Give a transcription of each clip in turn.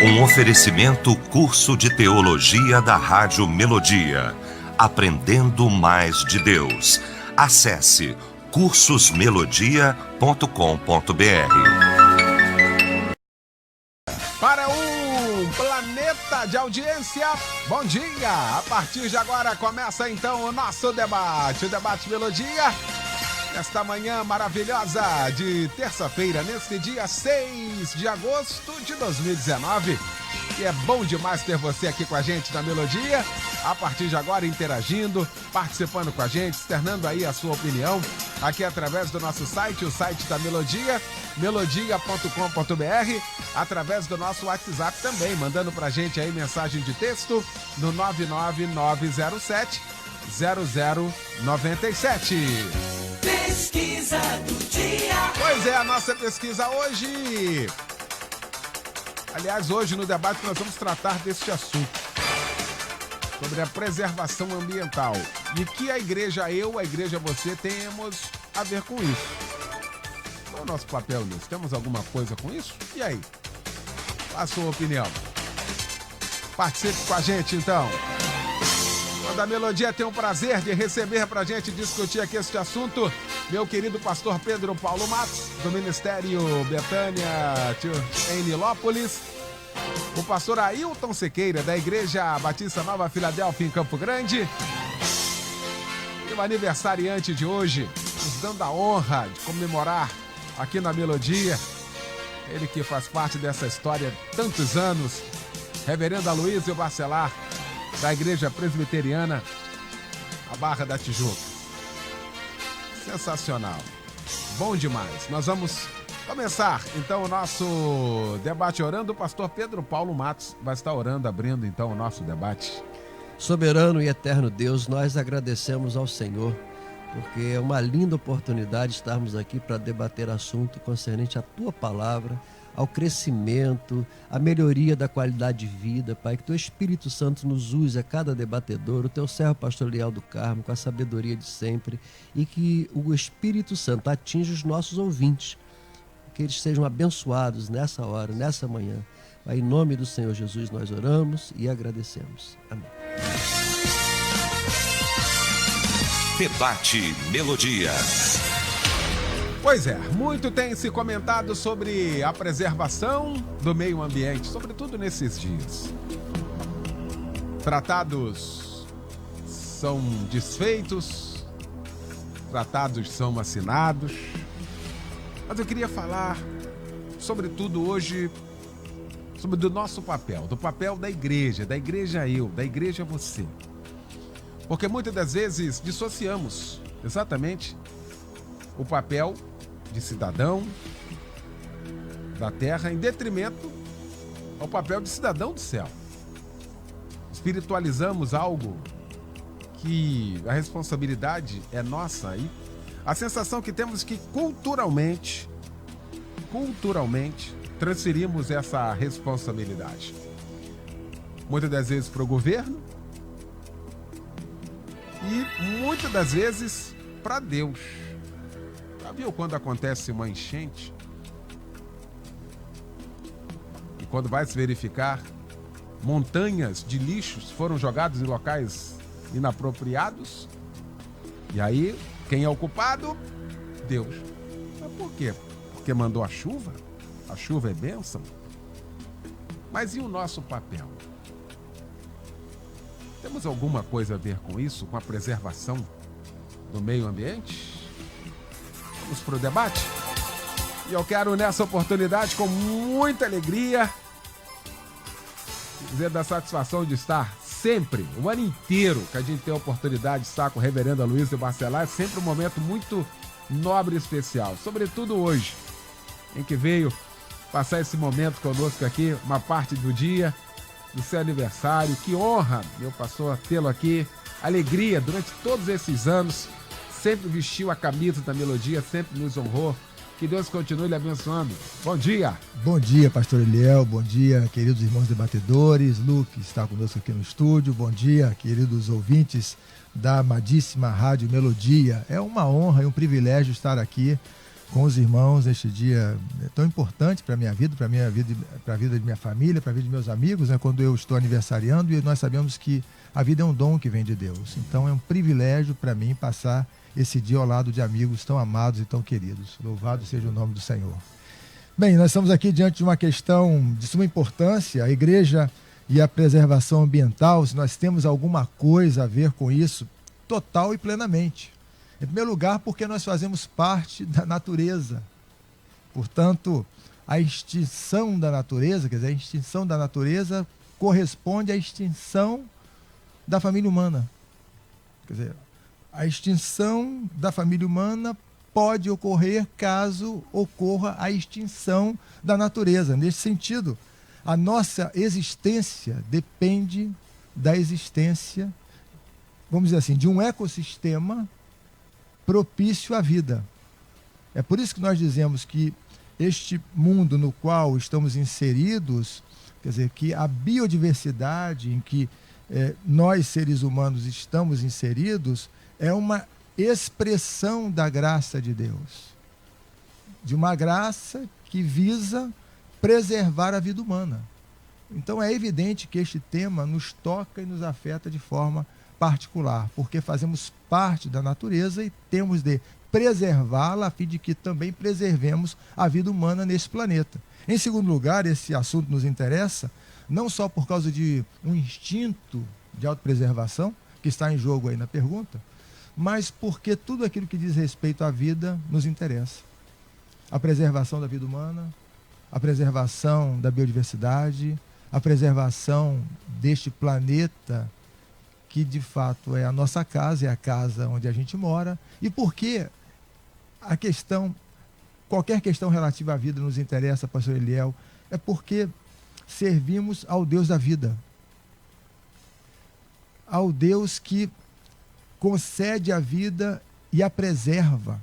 Um oferecimento curso de teologia da Rádio Melodia. Aprendendo mais de Deus. Acesse cursosmelodia.com.br. Para um planeta de audiência, bom dia! A partir de agora começa então o nosso debate, o Debate Melodia. Esta manhã maravilhosa de terça-feira, neste dia 6 de agosto de 2019. E é bom demais ter você aqui com a gente na Melodia. A partir de agora interagindo, participando com a gente, externando aí a sua opinião. Aqui através do nosso site, o site da Melodia, melodia.com.br. Através do nosso WhatsApp também, mandando pra gente aí mensagem de texto no 99907 0097. Pesquisa do dia. Pois é, a nossa pesquisa hoje. Aliás, hoje no debate nós vamos tratar deste assunto, sobre a preservação ambiental. E que a igreja você, temos a ver com isso. Qual é o nosso papel nisso? Temos alguma coisa com isso? E aí? Qual a sua opinião? Participe com a gente, então. A Melodia tem o prazer de receber pra gente discutir aqui este assunto meu querido pastor Pedro Paulo Matos, do Ministério Betânia em Nilópolis, o pastor Ailton Sequeira, da Igreja Batista Nova Filadélfia em Campo Grande, e o aniversariante de hoje, nos dando a honra de comemorar aqui na Melodia, ele que faz parte dessa história há tantos anos, reverendo Aloysio Bacelar, da Igreja Presbiteriana, a Barra da Tijuca. Sensacional. Bom demais. Nós vamos começar, então, o nosso debate orando. O pastor Pedro Paulo Matos vai estar orando, abrindo, então, o nosso debate. Soberano e eterno Deus, nós agradecemos ao Senhor, porque é uma linda oportunidade estarmos aqui para debater assunto concernente à Tua Palavra, ao crescimento, à melhoria da qualidade de vida, Pai, que Teu Espírito Santo nos use a cada debatedor, o Teu servo pastor Leal do Carmo, com a sabedoria de sempre, e que o Espírito Santo atinja os nossos ouvintes, que eles sejam abençoados nessa hora, nessa manhã. Pai, em nome do Senhor Jesus nós oramos e agradecemos. Amém. Debate Melodia. Pois é, muito tem se comentado sobre a preservação do meio ambiente, sobretudo nesses dias. Tratados são desfeitos, tratados são assinados, mas eu queria falar, sobretudo hoje, sobre do nosso papel, do papel da igreja eu, da igreja você. Porque muitas das vezes dissociamos exatamente o papel de cidadão da terra em detrimento ao papel de cidadão do céu. Espiritualizamos algo que a responsabilidade é nossa e a sensação que temos é que culturalmente transferimos essa responsabilidade. Muitas das vezes para o governo e muitas das vezes para Deus. Já viu quando acontece uma enchente? E quando vai se verificar, montanhas de lixos foram jogados em locais inapropriados? E aí, quem é o culpado? Deus. Mas por quê? Porque mandou a chuva? A chuva é bênção? Mas e o nosso papel? Temos alguma coisa a ver com isso, com a preservação do meio ambiente? Vamos para o debate? E eu quero, nessa oportunidade, com muita alegria, dizer da satisfação de estar sempre, o ano inteiro, que a gente tem a oportunidade de estar com o reverendo Aloysio Bacelar, é sempre um momento muito nobre e especial, sobretudo hoje, em que veio passar esse momento conosco aqui, uma parte do dia, do seu aniversário. Que honra, meu pastor, tê-lo aqui. Alegria, durante todos esses anos, sempre vestiu a camisa da Melodia, sempre nos honrou. Que Deus continue lhe abençoando. Bom dia. Bom dia, pastor Eliel. Bom dia, queridos irmãos debatedores. Lu, que está conosco aqui no estúdio. Bom dia, queridos ouvintes da amadíssima Rádio Melodia. É uma honra e um privilégio estar aqui com os irmãos neste dia tão importante para a minha vida, para a vida de minha família, para a vida de meus amigos, né? Quando eu estou aniversariando, e nós sabemos que a vida é um dom que vem de Deus. Então é um privilégio para mim passar esse dia ao lado de amigos tão amados e tão queridos. Louvado seja o nome do Senhor. Bem, nós estamos aqui diante de uma questão de suma importância, a igreja e a preservação ambiental, se nós temos alguma coisa a ver com isso, total e plenamente. Em primeiro lugar, porque nós fazemos parte da natureza. Portanto, a extinção da natureza, quer dizer, a extinção da natureza corresponde à extinção da família humana. Quer dizer, a extinção da família humana pode ocorrer caso ocorra a extinção da natureza. Nesse sentido, a nossa existência depende da existência, vamos dizer assim, de um ecossistema propício à vida. É por isso que nós dizemos que este mundo no qual estamos inseridos, quer dizer, que a biodiversidade em que nós, seres humanos, estamos inseridos, é uma expressão da graça de Deus. De uma graça que visa preservar a vida humana. Então é evidente que este tema nos toca e nos afeta de forma particular, porque fazemos parte da natureza e temos de preservá-la a fim de que também preservemos a vida humana nesse planeta. Em segundo lugar, esse assunto nos interessa não só por causa de um instinto de autopreservação, que está em jogo aí na pergunta, mas porque tudo aquilo que diz respeito à vida nos interessa. A preservação da vida humana, a preservação da biodiversidade, a preservação deste planeta que de fato é a nossa casa, é a casa onde a gente mora, e porque qualquer questão relativa à vida nos interessa, pastor Eliel, é porque servimos ao Deus da vida, ao Deus que concede a vida e a preserva.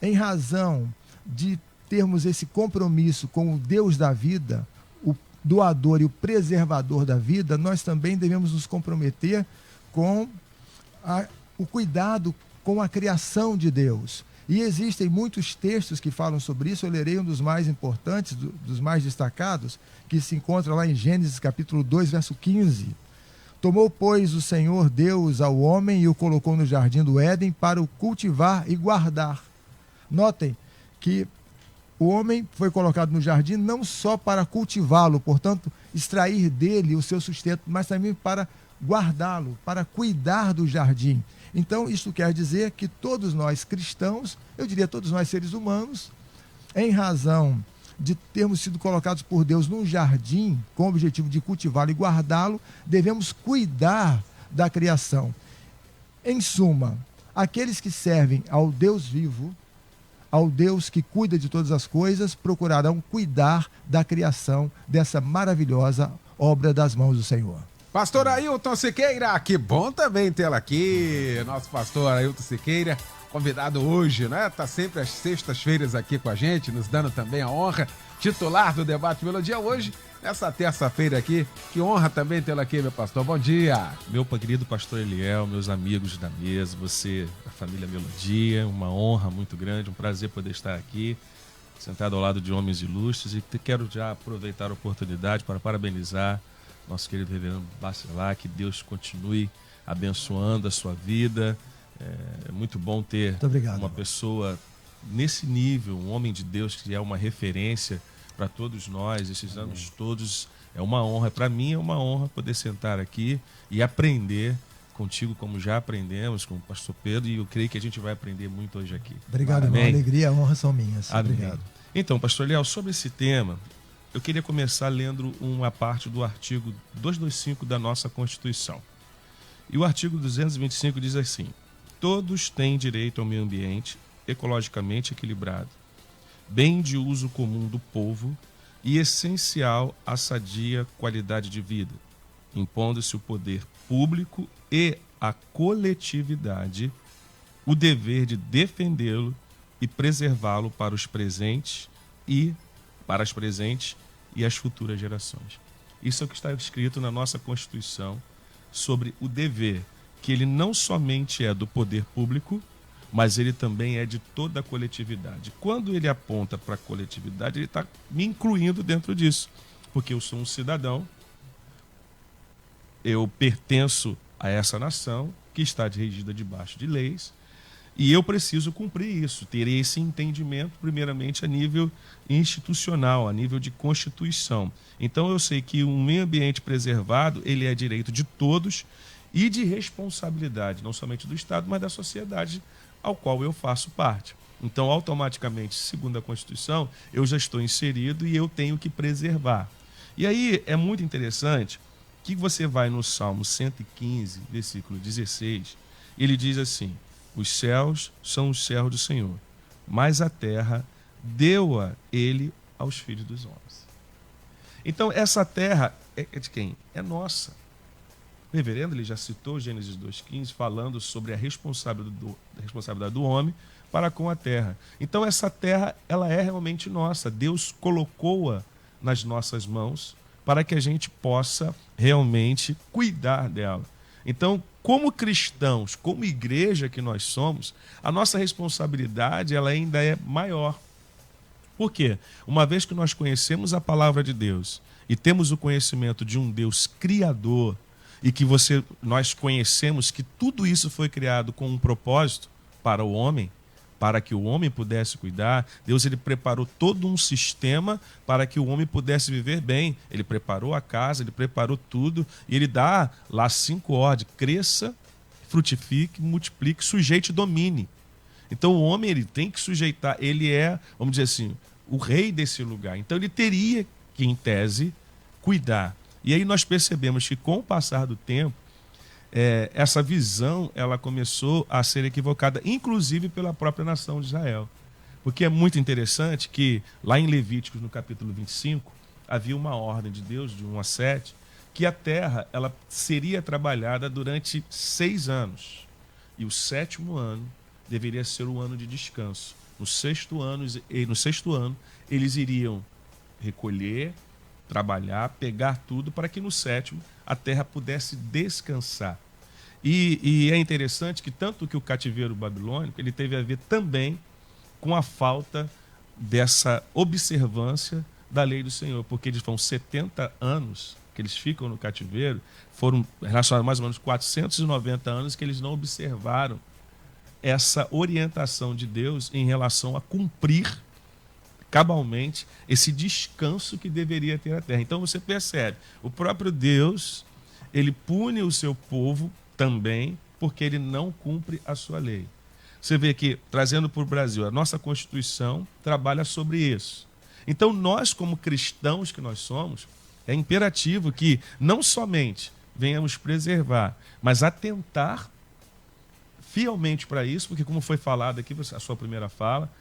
Em razão de termos esse compromisso com o Deus da vida, o doador e o preservador da vida, nós também devemos nos comprometer com o cuidado com a criação de Deus. E existem muitos textos que falam sobre isso. Eu lerei um dos mais importantes, dos mais destacados, que se encontra lá em Gênesis capítulo 2, verso 15. Tomou, pois, o Senhor Deus ao homem e o colocou no jardim do Éden para o cultivar e guardar. Notem que o homem foi colocado no jardim não só para cultivá-lo, portanto, extrair dele o seu sustento, mas também para guardá-lo, para cuidar do jardim. Então, isto quer dizer que todos nós cristãos, eu diria todos nós seres humanos, em razão de termos sido colocados por Deus num jardim com o objetivo de cultivá-lo e guardá-lo, devemos cuidar da criação. Em suma, aqueles que servem ao Deus vivo, ao Deus que cuida de todas as coisas, procurarão cuidar da criação dessa maravilhosa obra das mãos do Senhor. Pastor Ailton Siqueira, que bom também tê-lo aqui, nosso pastor Ailton Siqueira, convidado hoje, né? Tá sempre às sextas-feiras aqui com a gente, nos dando também a honra, titular do Debate Melodia hoje, nessa terça-feira aqui. Que honra também tê-lo aqui, meu pastor. Bom dia. Meu querido pastor Eliel, meus amigos da mesa, você, a família Melodia, uma honra muito grande, um prazer poder estar aqui, sentado ao lado de homens ilustres, e quero já aproveitar a oportunidade para parabenizar nosso querido reverendo Bacelar, que Deus continue abençoando a sua vida. É muito bom ter uma pessoa nesse nível, um homem de Deus que é uma referência para todos nós, esses anos todos. É uma honra, para mim é uma honra poder sentar aqui e aprender contigo, como já aprendemos com o pastor Pedro, e eu creio que a gente vai aprender muito hoje aqui. Obrigado, irmão. A alegria e a honra são minhas. Amém. Obrigado. Então, pastor Eliel, sobre esse tema, eu queria começar lendo uma parte do artigo 225 da nossa Constituição. E o artigo 225 diz assim: todos têm direito ao meio ambiente ecologicamente equilibrado, bem de uso comum do povo e essencial à sadia qualidade de vida, impondo-se o poder público e a coletividade o dever de defendê-lo e preservá-lo para os presentes e as futuras gerações. Isso é o que está escrito na nossa Constituição sobre o dever, que ele não somente é do poder público, mas ele também é de toda a coletividade. Quando ele aponta para a coletividade, ele está me incluindo dentro disso, porque eu sou um cidadão, eu pertenço a essa nação que está regida debaixo de leis, e eu preciso cumprir isso, ter esse entendimento, primeiramente, a nível institucional, a nível de Constituição. Então, eu sei que um meio ambiente preservado, ele é direito de todos e de responsabilidade, não somente do Estado, mas da sociedade ao qual eu faço parte. Então, automaticamente, segundo a Constituição, eu já estou inserido e eu tenho que preservar. E aí, é muito interessante que você vai no Salmo 115, versículo 16, ele diz assim: os céus são os céus do Senhor, mas a terra deu-a ele aos filhos dos homens. Então, essa terra é de quem? É nossa. O reverendo ele já citou Gênesis 2,15, falando sobre a responsabilidade do homem para com a terra. Então, essa terra ela é realmente nossa. Deus colocou-a nas nossas mãos para que a gente possa realmente cuidar dela. Então, como cristãos, como igreja que nós somos, a nossa responsabilidade ela ainda é maior. Por quê? Uma vez que nós conhecemos a palavra de Deus e temos o conhecimento de um Deus criador e que nós conhecemos que tudo isso foi criado com um propósito para o homem, para que o homem pudesse cuidar, Deus ele preparou todo um sistema para que o homem pudesse viver bem. Ele preparou a casa, ele preparou tudo, e ele dá lá 5 ordens: cresça, frutifique, multiplique, sujeite e domine. Então o homem ele tem que sujeitar, ele é, vamos dizer assim, o rei desse lugar. Então ele teria que, em tese, cuidar. E aí nós percebemos que com o passar do tempo, essa visão ela começou a ser equivocada, inclusive pela própria nação de Israel. Porque é muito interessante que lá em Levíticos, no capítulo 25, havia uma ordem de Deus, de 1 a 7, que a terra ela seria trabalhada durante 6 anos. E o 7º ano deveria ser o ano de descanso. No 6º ano, eles iriam recolher, trabalhar, pegar tudo, para que no 7º a terra pudesse descansar. E é interessante que tanto que o cativeiro babilônico ele teve a ver também com a falta dessa observância da lei do Senhor, porque eles foram 70 anos que eles ficam no cativeiro, foram relacionados mais ou menos 490 anos que eles não observaram essa orientação de Deus em relação a cumprir cabalmente esse descanso que deveria ter a terra. Então você percebe, o próprio Deus, ele pune o seu povo também porque ele não cumpre a sua lei. Você vê que, trazendo para o Brasil, a nossa Constituição trabalha sobre isso. Então nós, como cristãos que nós somos, é imperativo que não somente venhamos preservar, mas atentar fielmente para isso, porque como foi falado aqui, a sua primeira fala,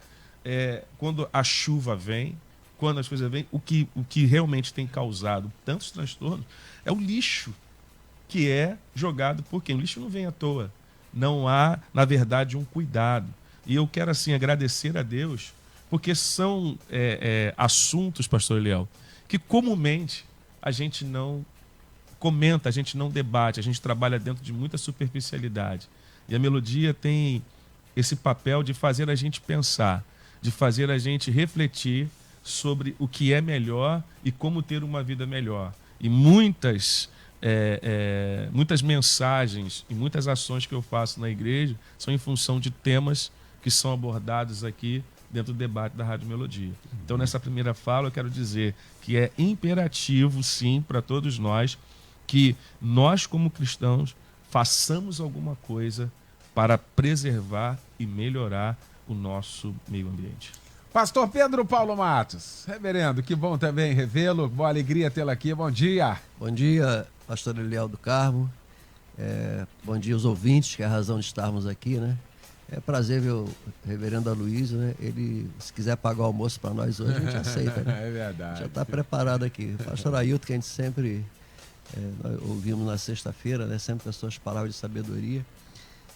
quando a chuva vem, quando as coisas vêm, o que realmente tem causado tantos transtornos é o lixo que é jogado por quem? O lixo não vem à toa. Não há, na verdade, um cuidado. E eu quero, assim, agradecer a Deus, porque são assuntos, pastor Eliel, que comumente a gente não comenta, a gente não debate, a gente trabalha dentro de muita superficialidade. E a melodia tem esse papel de fazer a gente pensar, de fazer a gente refletir sobre o que é melhor e como ter uma vida melhor. E muitas mensagens e muitas ações que eu faço na igreja são em função de temas que são abordados aqui dentro do debate da Rádio Melodia. Então, nessa primeira fala, eu quero dizer que é imperativo, sim, para todos nós, que nós, como cristãos, façamos alguma coisa para preservar e melhorar o nosso meio ambiente. Pastor Pedro Paulo Matos, reverendo, que bom também revê-lo, boa alegria tê-lo aqui, bom dia. Bom dia, pastor Eliel do Carmo, bom dia aos ouvintes, que é a razão de estarmos aqui, né? É prazer ver o reverendo Aloysio, né? Ele, se quiser pagar o almoço para nós hoje, a gente aceita, né? É verdade. Já está preparado aqui. O pastor Ailton, que a gente sempre nós ouvimos na sexta-feira, né? Sempre com as suas palavras de sabedoria.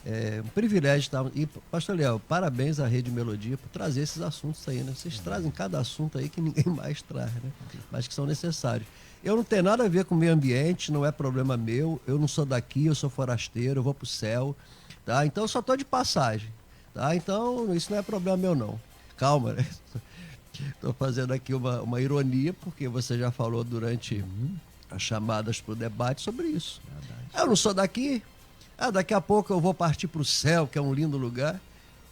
É um privilégio estar... E, pastor Eliel, parabéns à Rede Melodia por trazer esses assuntos aí, né? Vocês trazem cada assunto aí que ninguém mais traz, né? Mas que são necessários. Eu não tenho nada a ver com o meio ambiente, não é problema meu. Eu não sou daqui, eu sou forasteiro, eu vou para o céu, tá? Então eu só estou de passagem. Tá? Então, isso não é problema meu, não. Calma, né? Estou fazendo aqui uma ironia, porque você já falou durante as chamadas para o debate sobre isso. Eu não sou daqui. Daqui a pouco eu vou partir para o céu, que é um lindo lugar.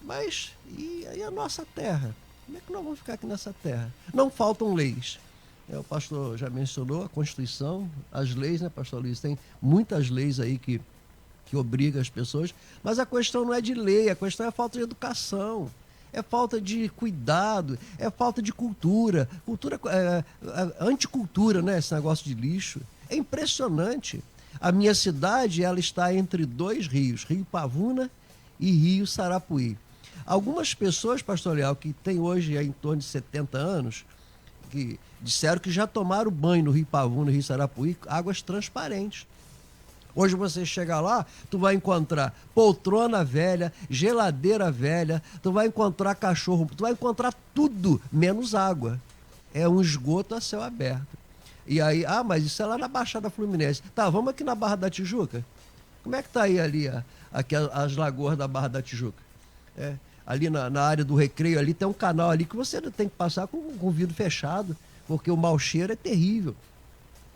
Mas e a nossa terra? Como é que nós vamos ficar aqui nessa terra? Não faltam leis. O pastor já mencionou a Constituição, as leis, né, pastor Luiz? Tem muitas leis aí que obrigam as pessoas, mas a questão não é de lei, a questão é a falta de educação, é falta de cuidado, é falta de cultura, anticultura, né, esse negócio de lixo. É impressionante. A minha cidade, ela está entre dois rios, Rio Pavuna e Rio Sarapuí. Algumas pessoas, pastor Leal, que têm hoje em torno de 70 anos, que disseram que já tomaram banho no Rio Pavuna e Rio Sarapuí, águas transparentes. Hoje você chega lá, tu vai encontrar poltrona velha, geladeira velha, tu vai encontrar cachorro, tu vai encontrar tudo, menos água. É um esgoto a céu aberto. E aí, mas isso é lá na Baixada Fluminense. Tá, vamos aqui na Barra da Tijuca? Como é que tá aí ali aqui as lagoas da Barra da Tijuca? Ali na área do Recreio, ali tem um canal ali que você tem que passar com o vidro fechado, porque o mau cheiro é terrível.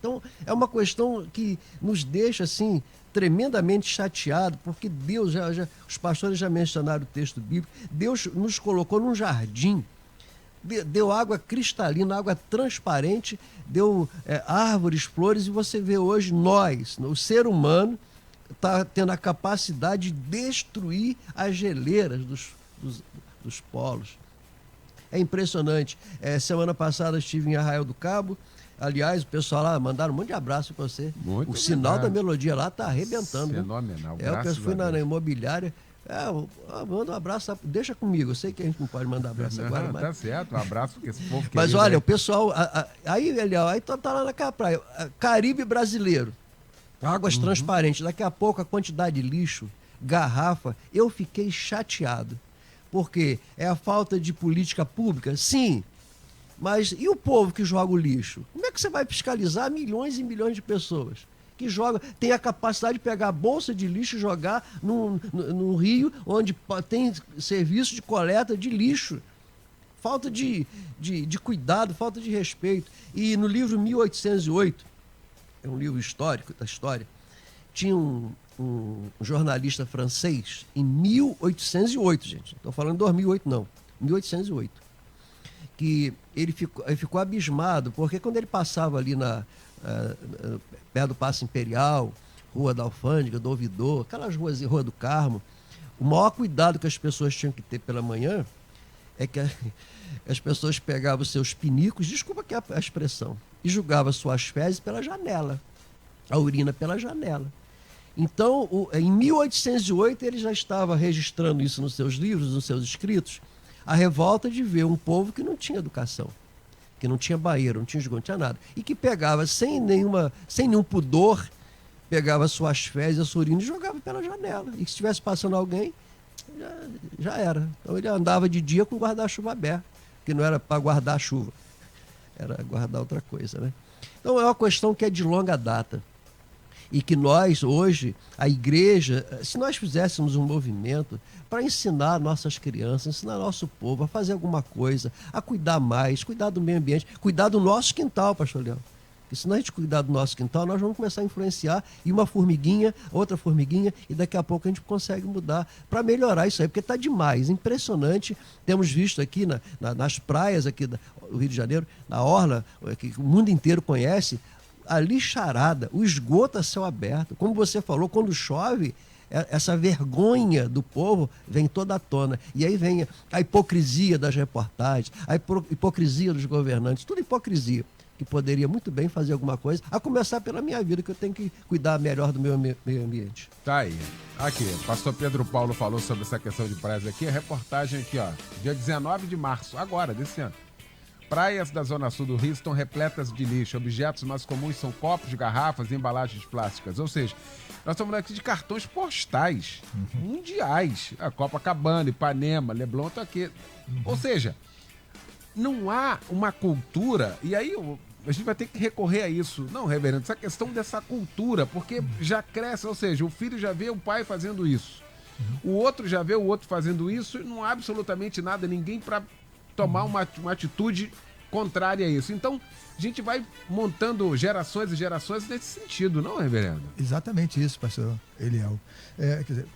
Então, é uma questão que nos deixa, assim, tremendamente chateado, porque Deus, os pastores já mencionaram o texto bíblico, Deus nos colocou num jardim, deu água cristalina, água transparente, deu árvores, flores, e você vê hoje nós, o ser humano, está tendo a capacidade de destruir as geleiras dos polos. É impressionante. Semana passada eu estive em Arraial do Cabo. Aliás, o pessoal lá mandaram um monte de abraço para você. Muito o sinal da melodia lá tá arrebentando. Fenomenal. Eu fui na imobiliária. Manda um abraço, deixa comigo. Eu sei que a gente não pode mandar abraço agora, mas... Tá certo, um abraço porque esse povo Mas olha, o pessoal... Aí tá lá naquela praia. Caribe brasileiro. Águas transparentes. Daqui a pouco a quantidade de lixo, garrafa, eu fiquei chateado. Porque é a falta de política pública? Sim. Mas e o povo que joga o lixo? Como é que você vai fiscalizar milhões e milhões de pessoas que jogam, tem a capacidade de pegar a bolsa de lixo e jogar num rio onde tem serviço de coleta de lixo? Falta de cuidado, falta de respeito. E no livro 1808, é um livro histórico da história, tinha um jornalista francês em 1808, gente. Não estou falando de 2008, não. 1808. Que ele ficou abismado, porque quando ele passava ali perto do Paço Imperial, Rua da Alfândega, do Ouvidor, aquelas ruas, Rua do Carmo, o maior cuidado que as pessoas tinham que ter pela manhã é que as pessoas pegavam seus pinicos, desculpa que é a expressão, e jogavam suas fezes pela janela, a urina pela janela. Então, em 1808, ele já estava registrando isso nos seus livros, nos seus escritos, a revolta de ver um povo que não tinha educação, que não tinha banheiro, não tinha esgoto, não tinha nada, e que pegava sem nenhum pudor, pegava suas fezes, a sua urina e jogava pela janela. E se estivesse passando alguém, já era. Então ele andava de dia com o guarda-chuva aberto, que não era para guardar a chuva, era guardar outra coisa, né? Então é uma questão que é de longa data. E que nós, hoje, a igreja, se nós fizéssemos um movimento para ensinar nossas crianças, ensinar nosso povo a fazer alguma coisa, a cuidar mais, cuidar do meio ambiente, cuidar do nosso quintal, pastor Leão. Porque se nós cuidar do nosso quintal, nós vamos começar a influenciar, e uma formiguinha, outra formiguinha, e daqui a pouco a gente consegue mudar para melhorar isso aí, porque está demais, impressionante. Temos visto aqui nas praias aqui do Rio de Janeiro, na orla, que o mundo inteiro conhece, a lixarada, o esgoto a céu aberto. Como você falou, quando chove, essa vergonha do povo vem toda à tona. E aí vem a hipocrisia das reportagens, a hipocrisia dos governantes, tudo hipocrisia, que poderia muito bem fazer alguma coisa, a começar pela minha vida, que eu tenho que cuidar melhor do meu meio ambiente. Tá aí. Aqui, o pastor Pedro Paulo falou sobre essa questão de praias aqui, a reportagem aqui, ó, dia 19 de março, agora, desse ano. Praias da Zona Sul do Rio estão repletas de lixo. Objetos mais comuns são copos, garrafas e embalagens plásticas. Ou seja, nós estamos falando aqui de cartões postais mundiais. A Copacabana, Ipanema, Leblon está aqui. Ou seja, não há uma cultura, e aí a gente vai ter que recorrer a isso. Não, reverendo, essa questão dessa cultura, porque já cresce, ou seja, o filho já vê o pai fazendo isso. O outro já vê o outro fazendo isso e não há absolutamente nada, ninguém para tomar uma atitude contrária a isso. Então, a gente vai montando gerações e gerações nesse sentido, não, reverendo? Exatamente isso, pastor Eliel. Quer dizer,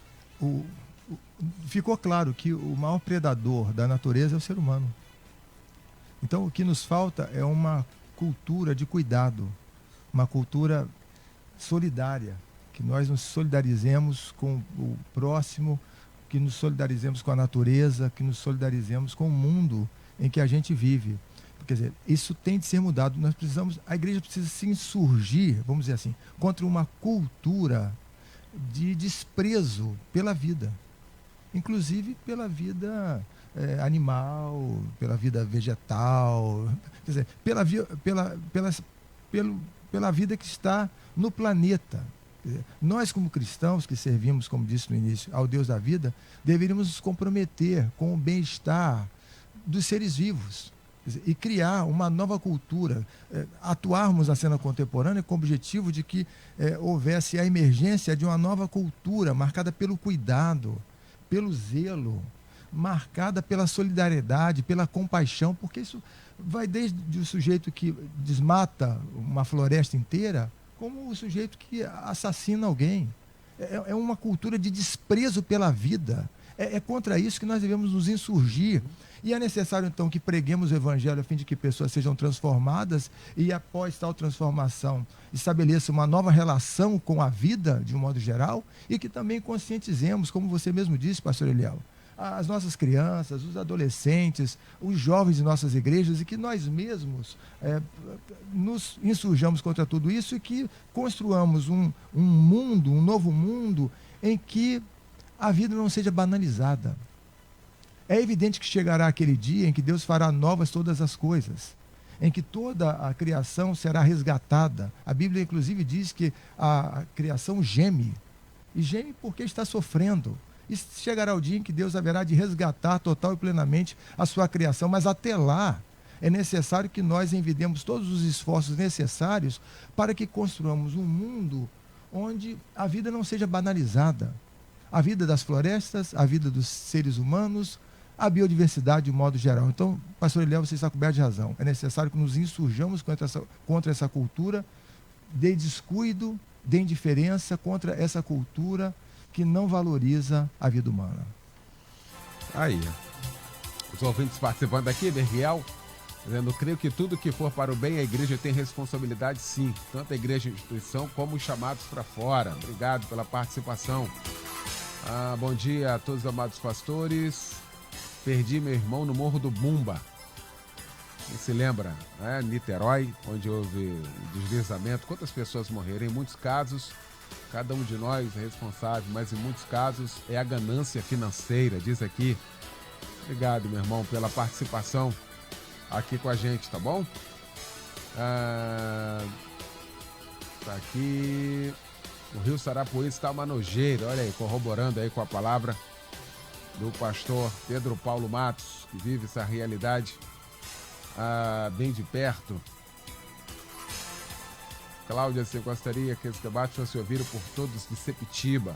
ficou claro que o maior predador da natureza é o ser humano. Então, o que nos falta é uma cultura de cuidado, uma cultura solidária, que nós nos solidarizemos com o próximo, que nos solidarizemos com a natureza, que nos solidarizemos com o mundo em que a gente vive. Quer dizer, isso tem de ser mudado. A igreja precisa se insurgir, vamos dizer assim, contra uma cultura de desprezo pela vida, inclusive pela vida animal, pela vida vegetal, quer dizer, pela vida que está no planeta. Nós, como cristãos que servimos, como disse no início, ao Deus da vida, deveríamos nos comprometer com o bem-estar dos seres vivos e criar uma nova cultura, atuarmos na cena contemporânea com o objetivo de que houvesse a emergência de uma nova cultura marcada pelo cuidado, pelo zelo, marcada pela solidariedade, pela compaixão, porque isso vai desde o sujeito que desmata uma floresta inteira, como o sujeito que assassina alguém. É uma cultura de desprezo pela vida. É contra isso que nós devemos nos insurgir. E é necessário, então, que preguemos o Evangelho a fim de que pessoas sejam transformadas e, após tal transformação, estabeleça uma nova relação com a vida, de um modo geral, e que também conscientizemos, como você mesmo disse, pastor Eliel, as nossas crianças, os adolescentes, os jovens de nossas igrejas, e que nós mesmos nos insurjamos contra tudo isso e que construamos um mundo, um novo mundo, em que a vida não seja banalizada. É evidente que chegará aquele dia em que Deus fará novas todas as coisas, em que toda a criação será resgatada. A Bíblia, inclusive, diz que a criação geme, e geme porque está sofrendo. E chegará o dia em que Deus haverá de resgatar total e plenamente a sua criação, mas até lá é necessário que nós envidemos todos os esforços necessários para que construamos um mundo onde a vida não seja banalizada. A vida das florestas, a vida dos seres humanos, a biodiversidade de um modo geral. Então, pastor Eliel, você está coberto de razão. É necessário que nos insurjamos contra essa cultura de descuido, de indiferença, contra essa cultura que não valoriza a vida humana. Aí, os ouvintes participando aqui, Berriel, dizendo, creio que tudo que for para o bem, a igreja tem responsabilidade sim, tanto a igreja e a instituição como os chamados para fora. Obrigado pela participação. Bom dia a todos os amados pastores. Perdi meu irmão no Morro do Bumba. Quem se lembra, né? Niterói, onde houve deslizamento. Quantas pessoas morreram? Em muitos casos, cada um de nós é responsável, mas em muitos casos é a ganância financeira, diz aqui. Obrigado, meu irmão, pela participação aqui com a gente, tá bom? Tá aqui. O Rio Sarapuí está uma nojeira, olha aí, corroborando aí com a palavra do pastor Pedro Paulo Matos, que vive essa realidade bem de perto. Cláudia, você gostaria que esse debate fosse ouvido por todos de Sepitiba.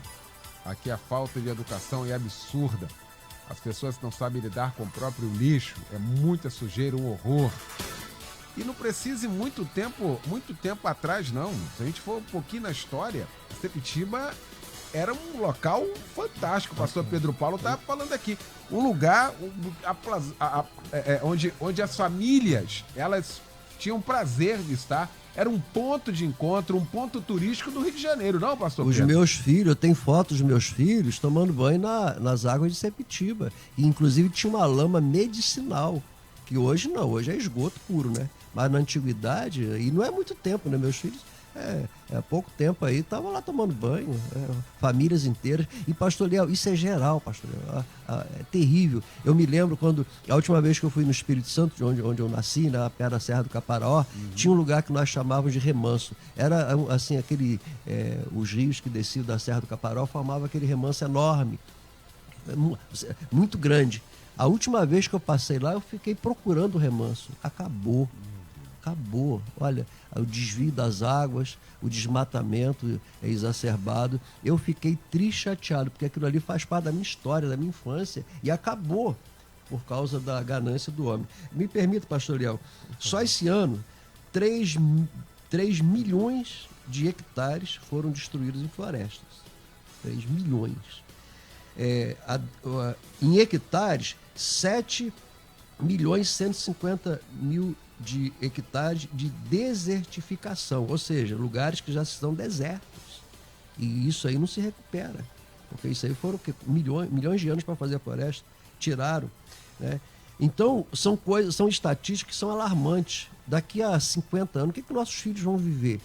Aqui a falta de educação é absurda. As pessoas não sabem lidar com o próprio lixo. É muita sujeira, um horror. E não precisa ir muito tempo atrás, não. Se a gente for um pouquinho na história, Sepitiba era um local fantástico. O pastor Pedro Paulo estava falando aqui. Um lugar onde as famílias, elas tinham prazer de estar. Era um ponto de encontro, um ponto turístico do Rio de Janeiro, não, pastor Pedro? Os meus filhos, eu tenho fotos dos meus filhos tomando banho nas águas de Sepitiba. E, inclusive, tinha uma lama medicinal, que hoje não, hoje é esgoto puro, né? Mas na antiguidade, e não é muito tempo, né? Meus filhos, há pouco tempo aí, estavam lá tomando banho, famílias inteiras. E, pastor Léo, isso é geral, pastor Léo, é terrível. Eu me lembro quando, a última vez que eu fui no Espírito Santo, onde eu nasci, na perto da Serra do Caparaó, tinha um lugar que nós chamávamos de remanso. Era, assim, os rios que desciam da Serra do Caparaó formavam aquele remanso enorme, muito grande. A última vez que eu passei lá, eu fiquei procurando o remanso. Acabou. acabou. Olha, o desvio das águas, o desmatamento é exacerbado. Eu fiquei triste, chateado, porque aquilo ali faz parte da minha história, da minha infância, e acabou por causa da ganância do homem. Me permita, pastor Liel, só esse ano, 3 milhões de hectares foram destruídos em florestas. 3 milhões. Em hectares, 7.150.000 de hectares de desertificação, ou seja, lugares que já estão desertos. E isso aí não se recupera, porque isso aí foram milhões de anos para fazer a floresta, tiraram, né? Então, são estatísticas que são alarmantes. Daqui a 50 anos, o que nossos filhos vão viver?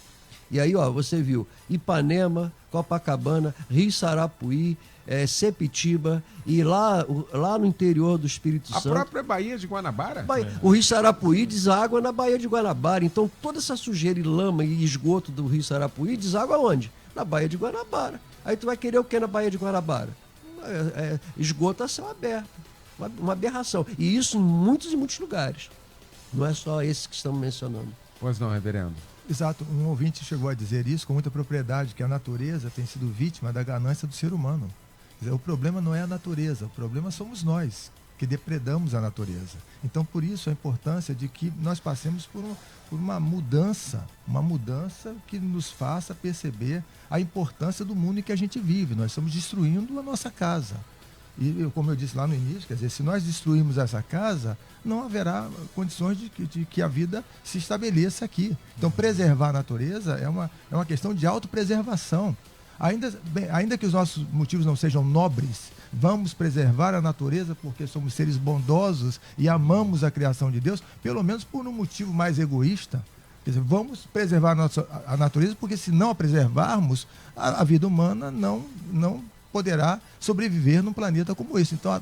E aí, você viu Ipanema, Copacabana, Rio Sarapuí, Sepitiba, e lá no interior do Espírito Santo. A própria Baía de Guanabara? O Rio Sarapuí deságua na Baía de Guanabara. Então, toda essa sujeira e lama e esgoto do Rio Sarapuí deságua onde? Na Baía de Guanabara. Aí tu vai querer o que na Baía de Guanabara? Esgoto a céu aberto. Uma aberração. E isso em muitos lugares. Não é só esse que estamos mencionando. Pois não, reverendo. Exato, um ouvinte chegou a dizer isso com muita propriedade, que a natureza tem sido vítima da ganância do ser humano. Quer dizer, o problema não é a natureza, o problema somos nós, que depredamos a natureza. Então, por isso, a importância de que nós passemos por uma mudança que nos faça perceber a importância do mundo em que a gente vive. Nós estamos destruindo a nossa casa. E, como eu disse lá no início, quer dizer, se nós destruirmos essa casa, não haverá condições de que a vida se estabeleça aqui. Então, preservar a natureza é uma questão de autopreservação. Ainda que os nossos motivos não sejam nobres, vamos preservar a natureza porque somos seres bondosos e amamos a criação de Deus, pelo menos por um motivo mais egoísta. Quer dizer, vamos preservar a natureza porque, se não a preservarmos, a vida humana não poderá sobreviver num planeta como esse. Então,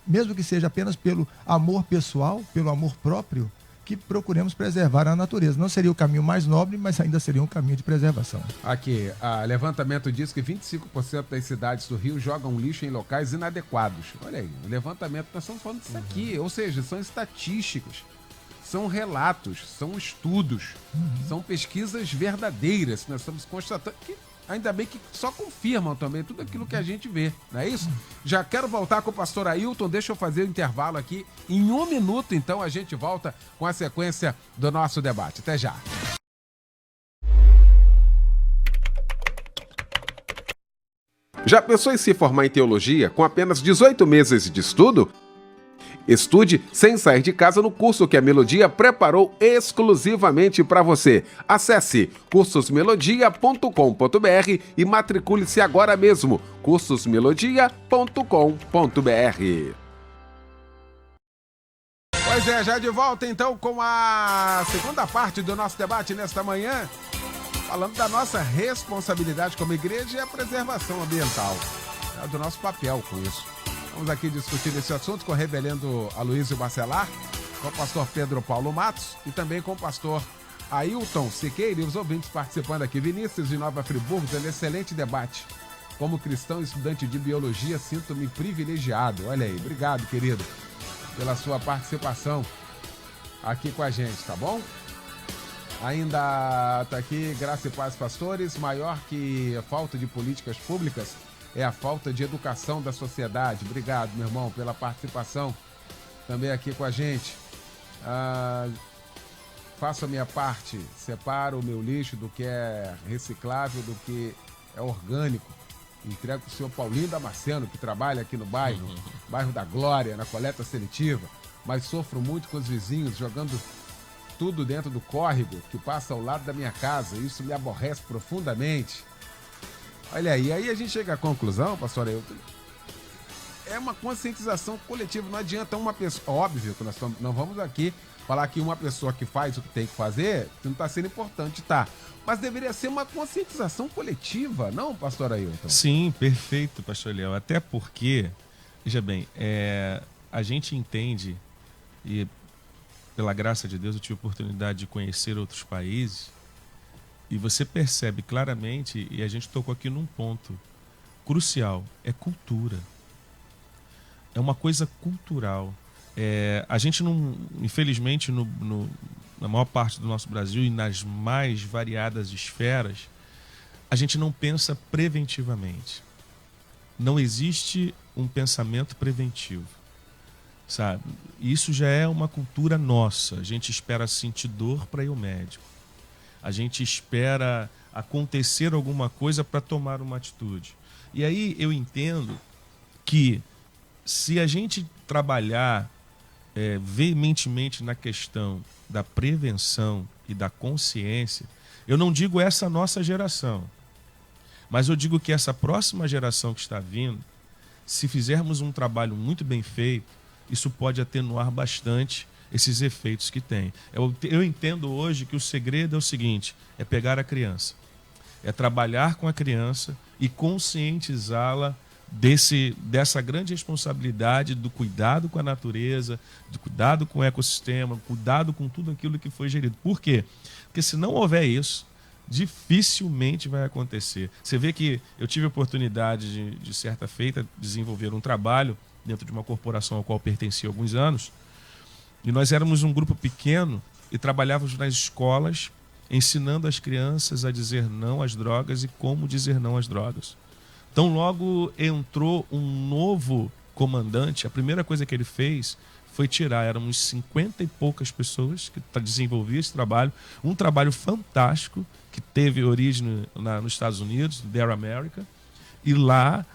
mesmo que seja apenas pelo amor pessoal, pelo amor próprio, que procuremos preservar a natureza. Não seria o caminho mais nobre, mas ainda seria um caminho de preservação. Aqui, levantamento diz que 25% das cidades do Rio jogam lixo em locais inadequados. Olha aí, o levantamento, nós estamos falando disso aqui, ou seja, são estatísticas, são relatos, são estudos, são pesquisas verdadeiras que nós estamos constatando, que ainda bem que só confirmam também tudo aquilo que a gente vê, não é isso? Já quero voltar com o pastor Ailton, deixa eu fazer o intervalo aqui. Em 1 minuto, então, a gente volta com a sequência do nosso debate. Até já. Já pensou em se formar em teologia com apenas 18 meses de estudo? Estude sem sair de casa no curso que a Melodia preparou exclusivamente para você. Acesse cursosmelodia.com.br e matricule-se agora mesmo. cursosmelodia.com.br. Pois é, já de volta então com a segunda parte do nosso debate nesta manhã, falando da nossa responsabilidade como igreja e a preservação ambiental. É do nosso papel com isso. Vamos aqui discutir esse assunto com o reverendo Aloysio Bacelar, com o pastor Pedro Paulo Matos e também com o pastor Ailton Siqueira, e os ouvintes participando aqui. Vinícius de Nova Friburgo, dando excelente debate. Como cristão e estudante de biologia, sinto-me privilegiado. Olha aí, obrigado, querido, pela sua participação aqui com a gente, tá bom? Ainda tá aqui, graça e paz, pastores. Maior que a falta de políticas públicas é a falta de educação da sociedade. Obrigado, meu irmão, pela participação também aqui com a gente. Faço a minha parte, separo o meu lixo do que é reciclável, do que é orgânico. Entrego para o senhor Paulinho Damasceno, que trabalha aqui no bairro da Glória, na coleta seletiva. Mas sofro muito com os vizinhos jogando tudo dentro do córrego que passa ao lado da minha casa. Isso me aborrece profundamente. Olha aí a gente chega à conclusão, pastor Ailton, é uma conscientização coletiva. Não adianta uma pessoa, óbvio que nós não vamos aqui falar que uma pessoa que faz o que tem que fazer não está sendo importante, tá? Mas deveria ser uma conscientização coletiva, não, pastor Ailton? Sim, perfeito, pastor Léo. Até porque, veja bem, a gente entende, e pela graça de Deus eu tive a oportunidade de conhecer outros países, e você percebe claramente, e a gente tocou aqui num ponto crucial, é cultura. É uma coisa cultural. A gente não, infelizmente, na maior parte do nosso Brasil e nas mais variadas esferas, a gente não pensa preventivamente. Não existe um pensamento preventivo, sabe? Isso já é uma cultura nossa. A gente espera sentir dor para ir ao médico. A gente espera acontecer alguma coisa para tomar uma atitude. E aí eu entendo que se a gente trabalhar veementemente na questão da prevenção e da consciência, eu não digo essa nossa geração, mas eu digo que essa próxima geração que está vindo, se fizermos um trabalho muito bem feito, isso pode atenuar bastante esses efeitos que tem. Eu entendo hoje que o segredo é o seguinte, é pegar a criança, é trabalhar com a criança e conscientizá-la dessa grande responsabilidade do cuidado com a natureza, do cuidado com o ecossistema, cuidado com tudo aquilo que foi gerido. Por quê? Porque se não houver isso, dificilmente vai acontecer. Você vê que eu tive a oportunidade de certa feita, desenvolver um trabalho dentro de uma corporação ao qual pertencia há alguns anos, e nós éramos um grupo pequeno e trabalhávamos nas escolas ensinando as crianças a dizer não às drogas e como dizer não às drogas. Então logo entrou um novo comandante, a primeira coisa que ele fez foi tirar, éramos 50 e poucas pessoas que desenvolviam esse trabalho, um trabalho fantástico que teve origem nos Estados Unidos, Dare America, e lá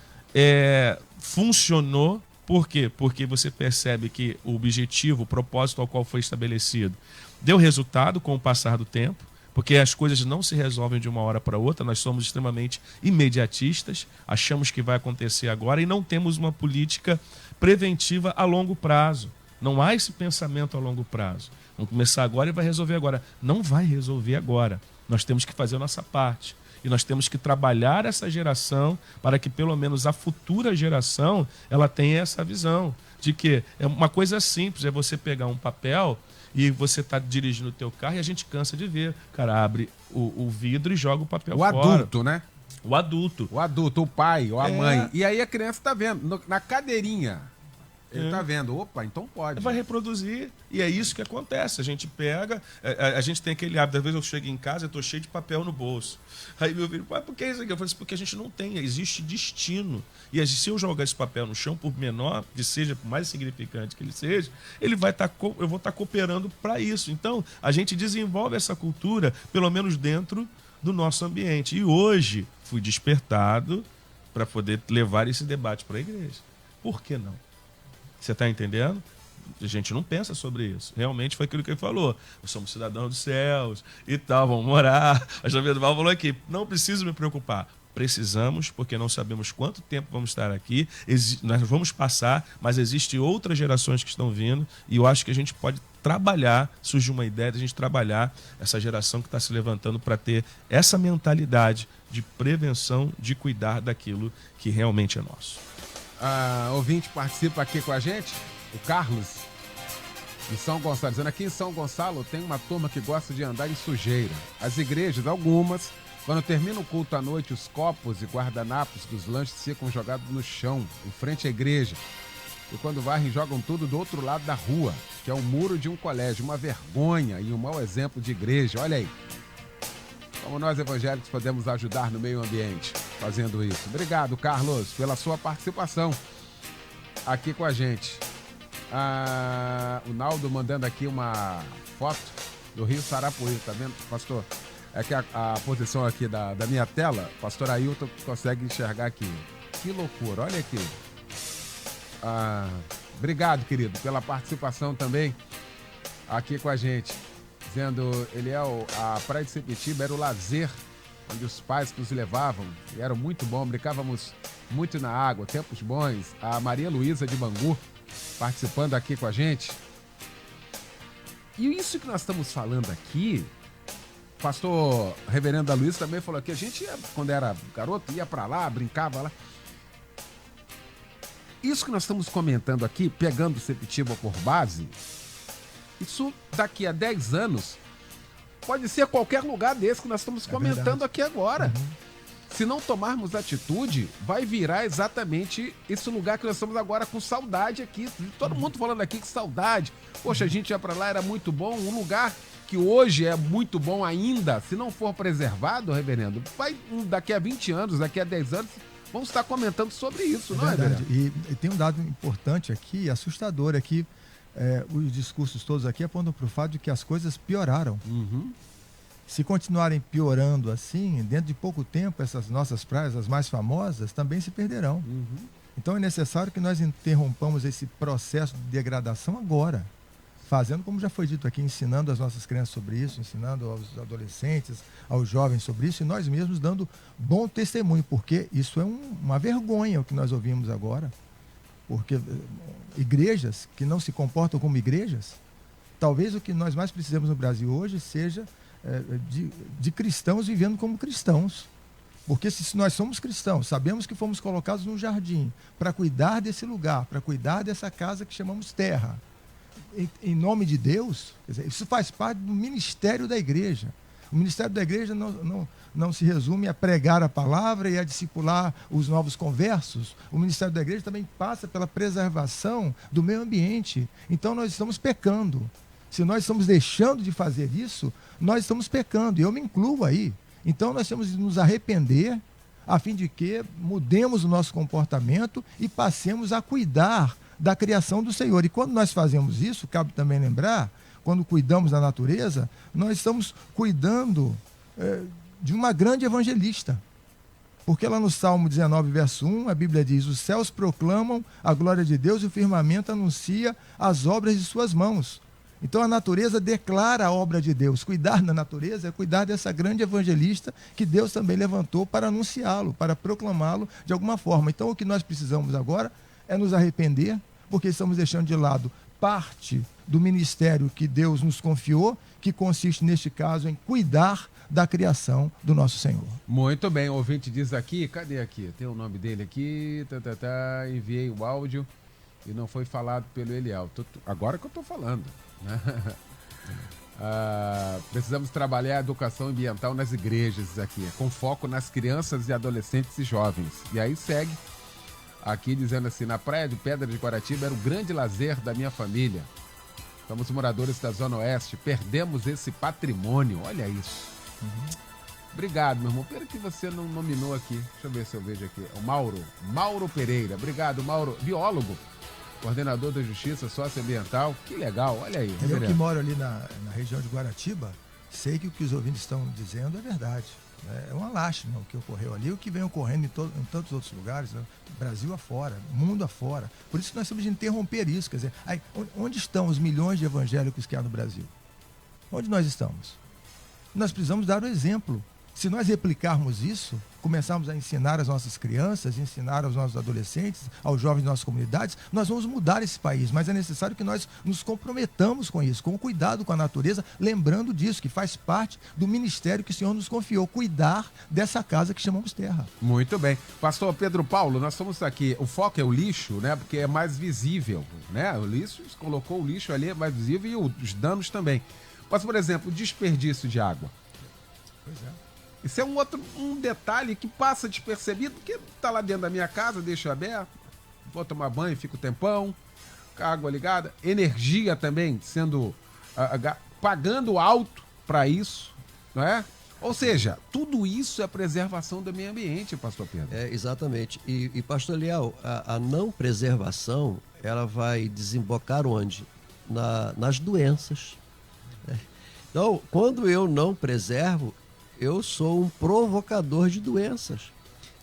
funcionou. Por quê? Porque você percebe que o objetivo, o propósito ao qual foi estabelecido, deu resultado com o passar do tempo, porque as coisas não se resolvem de uma hora para outra, nós somos extremamente imediatistas, achamos que vai acontecer agora e não temos uma política preventiva a longo prazo. Não há esse pensamento a longo prazo. Vamos começar agora e vai resolver agora. Não vai resolver agora. Nós temos que fazer a nossa parte. E nós temos que trabalhar essa geração para que pelo menos a futura geração ela tenha essa visão de que é uma coisa simples, é você pegar um papel e você está dirigindo o teu carro e a gente cansa de ver. O cara abre o vidro e joga o papel fora. O adulto, né? O adulto. O adulto, o pai ou a mãe. E aí a criança está vendo, na cadeirinha. Ele tá vendo, opa, então pode. Vai reproduzir, e é isso que acontece. A gente pega, a gente tem aquele hábito, às vezes eu chego em casa e estou cheio de papel no bolso. Aí meu filho, pai, por que isso aqui? Eu falo assim, porque a gente não tem, existe destino. E se eu jogar esse papel no chão, por menor que seja, por mais significante que ele seja, eu vou estar cooperando para isso. Então, a gente desenvolve essa cultura, pelo menos dentro do nosso ambiente. E hoje, fui despertado para poder levar esse debate para a igreja. Por que não? Você está entendendo? A gente não pensa sobre isso. Realmente foi aquilo que ele falou. Nós somos cidadãos dos céus e tal, vamos morar. A Jovem do Val falou aqui, não preciso me preocupar. Precisamos, porque não sabemos quanto tempo vamos estar aqui. Nós vamos passar, mas existem outras gerações que estão vindo e eu acho que a gente pode trabalhar, surge uma ideia de a gente trabalhar essa geração que está se levantando para ter essa mentalidade de prevenção, de cuidar daquilo que realmente é nosso. Ouvinte participa aqui com a gente, o Carlos, de São Gonçalo, dizendo aqui em São Gonçalo tem uma turma que gosta de andar em sujeira. As igrejas, algumas, quando termina o culto à noite, os copos e guardanapos dos lanches ficam jogados no chão, em frente à igreja. E quando varrem, jogam tudo do outro lado da rua, que é o muro de um colégio. Uma vergonha e um mau exemplo de igreja. Olha aí. Como nós evangélicos podemos ajudar no meio ambiente fazendo isso. Obrigado, Carlos, pela sua participação aqui com a gente. O Naldo mandando aqui uma foto do Rio Sarapuí, tá vendo, pastor? É que a posição aqui da minha tela, pastor Ailton consegue enxergar aqui. Que loucura, olha aqui. Obrigado, querido, pela participação também aqui com a gente. Dizendo, a Praia de Sepetiba era o lazer onde os pais nos levavam e era muito bom, brincávamos muito na água, tempos bons. A Maria Luísa de Bangu participando aqui com a gente. E isso que nós estamos falando aqui, o pastor Reverendo Luiz também falou que a gente, quando era garoto, ia para lá, brincava lá. Isso que nós estamos comentando aqui, pegando Sepetiba por base, isso daqui a 10 anos pode ser qualquer lugar desse que nós estamos comentando aqui agora. Se não tomarmos atitude, vai virar exatamente esse lugar que nós estamos agora com saudade aqui. Todo mundo falando aqui que saudade. Poxa, a gente ia pra lá, era muito bom. Um lugar que hoje é muito bom ainda, se não for preservado, reverendo, daqui a 20 anos, daqui a 10 anos, vamos estar comentando sobre isso, não é, verdade. reverendo? E tem um dado importante aqui, assustador, é que os discursos todos aqui apontam para o fato de que as coisas pioraram. Uhum. Se continuarem piorando assim, dentro de pouco tempo, essas nossas praias, as mais famosas, também se perderão. Uhum. Então é necessário que nós interrompamos esse processo de degradação agora, fazendo, como já foi dito aqui, ensinando as nossas crianças sobre isso, ensinando aos adolescentes, aos jovens sobre isso, e nós mesmos dando bom testemunho, porque isso é uma vergonha o que nós ouvimos agora, porque igrejas que não se comportam como igrejas, talvez o que nós mais precisamos no Brasil hoje seja de cristãos vivendo como cristãos. Porque se nós somos cristãos, sabemos que fomos colocados num jardim para cuidar desse lugar, para cuidar dessa casa que chamamos terra, em nome de Deus, quer dizer, isso faz parte do ministério da igreja. O ministério da igreja não se resume a pregar a palavra e a discipular os novos conversos. O ministério da igreja também passa pela preservação do meio ambiente. Então nós estamos pecando. Se nós estamos deixando de fazer isso, nós estamos pecando, e eu me incluo aí. Então nós temos de nos arrepender, a fim de que mudemos o nosso comportamento e passemos a cuidar da criação do Senhor. E quando nós fazemos isso, cabe também lembrar, quando cuidamos da natureza, nós estamos cuidando de uma grande evangelista. Porque lá no Salmo 19, verso 1, a Bíblia diz: os céus proclamam a glória de Deus e o firmamento anuncia as obras de suas mãos. Então a natureza declara a obra de Deus. Cuidar da natureza é cuidar dessa grande evangelista que Deus também levantou para anunciá-lo, para proclamá-lo de alguma forma. Então o que nós precisamos agora é nos arrepender, porque estamos deixando de lado parte do ministério que Deus nos confiou, que consiste, neste caso, em cuidar da criação do nosso Senhor. Muito bem, o ouvinte diz aqui, cadê aqui? Tem o nome dele aqui, enviei o áudio e não foi falado pelo Eliel. Agora que eu estou falando. Precisamos trabalhar a educação ambiental nas igrejas aqui, com foco nas crianças e adolescentes e jovens. E aí segue aqui dizendo assim: na praia de Pedra de Guaratiba era o grande lazer da minha família. Somos moradores da Zona Oeste, perdemos esse patrimônio. Olha isso. Obrigado, meu irmão. Pena que você não nominou aqui. Deixa eu ver se eu vejo aqui. O Mauro Pereira. Obrigado, Mauro. Biólogo, coordenador da Justiça Socioambiental. Que legal, olha aí. Eu que moro ali na região de Guaratiba, sei que o que os ouvintes estão dizendo é verdade. É uma lástima o que ocorreu ali, o que vem ocorrendo em tantos outros lugares, né? Brasil afora, mundo afora. Por isso que nós temos de interromper isso. Quer dizer, aí, onde estão os milhões de evangélicos que há no Brasil? Onde nós estamos? Nós precisamos dar o exemplo. Se nós replicarmos isso, começarmos a ensinar as nossas crianças, ensinar aos nossos adolescentes, aos jovens de nossas comunidades, nós vamos mudar esse país. Mas é necessário que nós nos comprometamos com isso, com o cuidado com a natureza, lembrando disso, que faz parte do ministério que o Senhor nos confiou, cuidar dessa casa que chamamos terra. Muito bem. Pastor Pedro Paulo, nós estamos aqui, o foco é o lixo, né? Porque é mais visível, né? O lixo, colocou o lixo ali, é mais visível, e os danos também. Mas, por exemplo, o desperdício de água. Pois é. Isso é um detalhe que passa despercebido, porque tá lá dentro da minha casa, deixo aberto, vou tomar banho, fico tempão, com a água ligada, energia também sendo pagando alto para isso, não é? Ou seja, tudo isso é preservação do meio ambiente, pastor Pedro. Exatamente. E pastor Eliel, a não preservação, ela vai desembocar onde? Nas doenças. Então, quando eu não preservo, eu sou um provocador de doenças.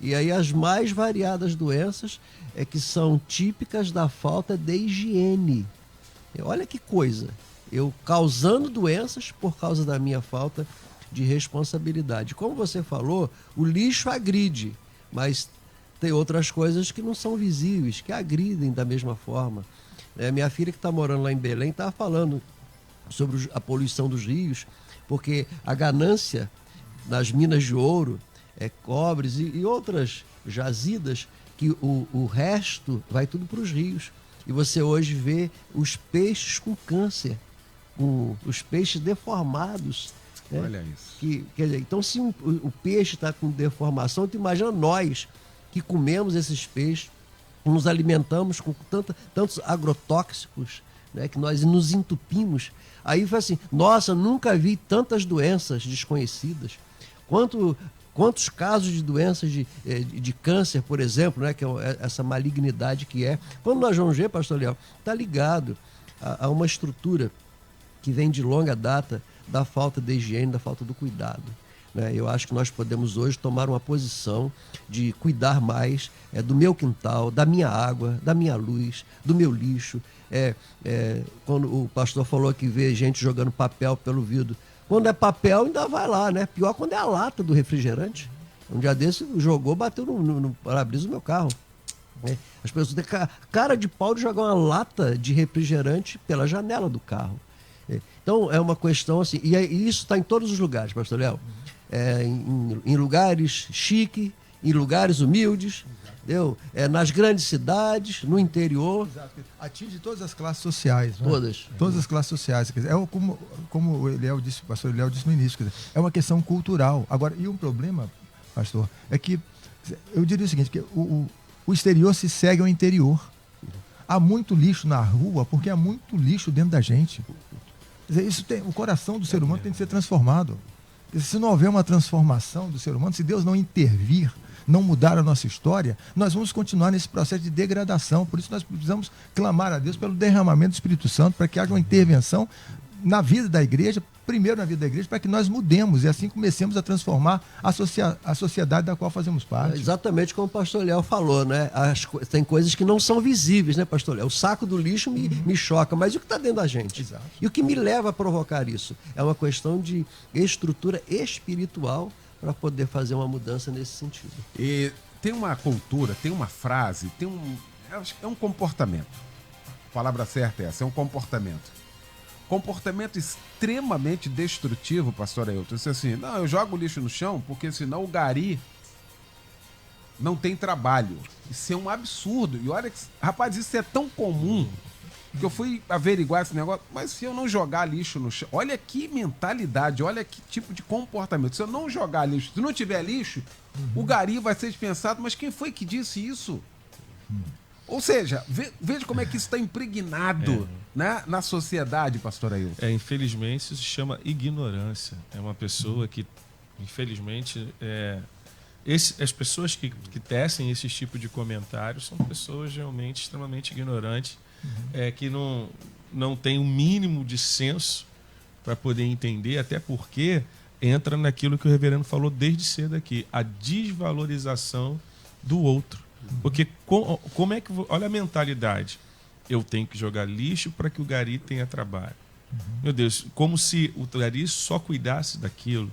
E aí as mais variadas doenças que são típicas da falta de higiene. Olha que coisa. Eu causando doenças por causa da minha falta de responsabilidade. Como você falou, o lixo agride, mas tem outras coisas que não são visíveis, que agridem da mesma forma. Minha filha que está morando lá em Belém estava falando sobre a poluição dos rios, porque a ganância nas minas de ouro, cobres e outras jazidas, que o resto vai tudo para os rios. E você hoje vê os peixes com câncer, os peixes deformados. Né? Olha isso. Quer dizer, então, se o peixe está com deformação, tu imagina nós que comemos esses peixes, nos alimentamos com tantos agrotóxicos, né, que nós nos entupimos. Aí foi assim, nossa, nunca vi tantas doenças desconhecidas. Quantos casos de doenças de câncer, por exemplo, né, que é essa malignidade que é. Quando nós vamos ver, pastor Léo, está ligado a uma estrutura que vem de longa data da falta de higiene, da falta do cuidado. Né? Eu acho que nós podemos hoje tomar uma posição de cuidar mais do meu quintal, da minha água, da minha luz, do meu lixo. Quando o pastor falou que vê gente jogando papel pelo vidro, quando é papel ainda vai lá, né? Pior quando é a lata do refrigerante. Um dia desse jogou, bateu no para-brisa do meu carro. As pessoas têm cara de pau de jogar uma lata de refrigerante pela janela do carro. Então é uma questão assim, e isso está em todos os lugares, pastor Léo. Em lugares chiques, em lugares humildes, entendeu? Nas grandes cidades, no interior. Exato. Atinge todas as classes sociais. Né? Todas as classes sociais. Quer dizer, como o pastor Eliel disse no início, quer dizer, é uma questão cultural. Agora, e um problema, pastor, é que eu diria o seguinte, que o exterior se segue ao interior. Há muito lixo na rua porque há muito lixo dentro da gente. Quer dizer, o coração do ser humano tem que ser transformado. Quer dizer, se não houver uma transformação do ser humano, se Deus não intervir, não mudar a nossa história, nós vamos continuar nesse processo de degradação. Por isso nós precisamos clamar a Deus pelo derramamento do Espírito Santo, para que haja uma intervenção na vida da igreja, primeiro na vida da igreja, para que nós mudemos e assim comecemos a transformar a sociedade da qual fazemos parte. Exatamente como o pastor Léo falou, né? Tem coisas que não são visíveis, né, pastor Léo? O saco do lixo me choca, mas e o que está dentro da gente? Exato. E o que me leva a provocar isso? É uma questão de estrutura espiritual para poder fazer uma mudança nesse sentido. E tem uma cultura, tem uma frase, é um comportamento. A palavra certa é essa, é um comportamento. Comportamento extremamente destrutivo, pastor Ailton. Disse assim, não, eu jogo o lixo no chão porque senão o gari não tem trabalho. Isso é um absurdo. E olha, rapaz, isso é tão comum que eu fui averiguar esse negócio. Mas se eu não jogar lixo no chão, olha que mentalidade, olha que tipo de comportamento. Se eu não jogar lixo, se não tiver lixo, o gari vai ser dispensado. Mas quem foi que disse isso? Ou seja, veja como é que isso está impregnado, né, na sociedade, pastor Ailton. Infelizmente, isso se chama ignorância. É uma pessoa que, infelizmente, as pessoas que tecem esse tipo de comentários são pessoas realmente extremamente ignorantes, que não têm o mínimo de senso para poder entender, até porque entra naquilo que o reverendo falou desde cedo aqui, a desvalorização do outro. Porque como é que... Olha a mentalidade. Eu tenho que jogar lixo para que o gari tenha trabalho. Meu Deus, como se o gari só cuidasse daquilo.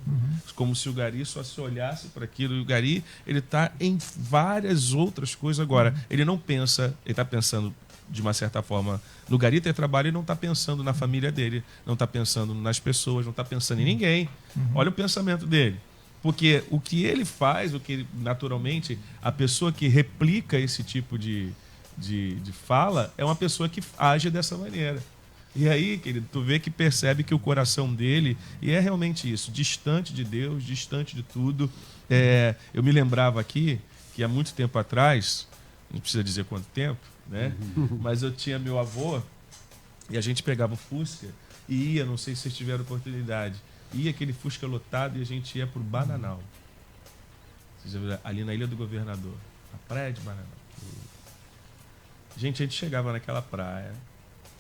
Como se o gari só se olhasse para aquilo. E o gari, ele está em várias outras coisas agora. Ele não pensa... Ele está pensando, de uma certa forma, no gari ter trabalho, ele não está pensando na família dele. Não está pensando nas pessoas, não está pensando em ninguém. Olha o pensamento dele. Porque o que ele faz, o que naturalmente a pessoa que replica esse tipo de fala é uma pessoa que age dessa maneira. E aí, querido, tu vê que percebe que o coração dele, e é realmente isso, distante de Deus, distante de tudo. Eu me lembrava aqui que há muito tempo atrás, não precisa dizer quanto tempo, né? Mas eu tinha meu avô e a gente pegava o Fusca e ia, não sei se vocês tiveram oportunidade, ia aquele Fusca lotado e a gente ia pro Bananal. Ali na Ilha do Governador, a praia de Bananal. Gente, a gente chegava naquela praia.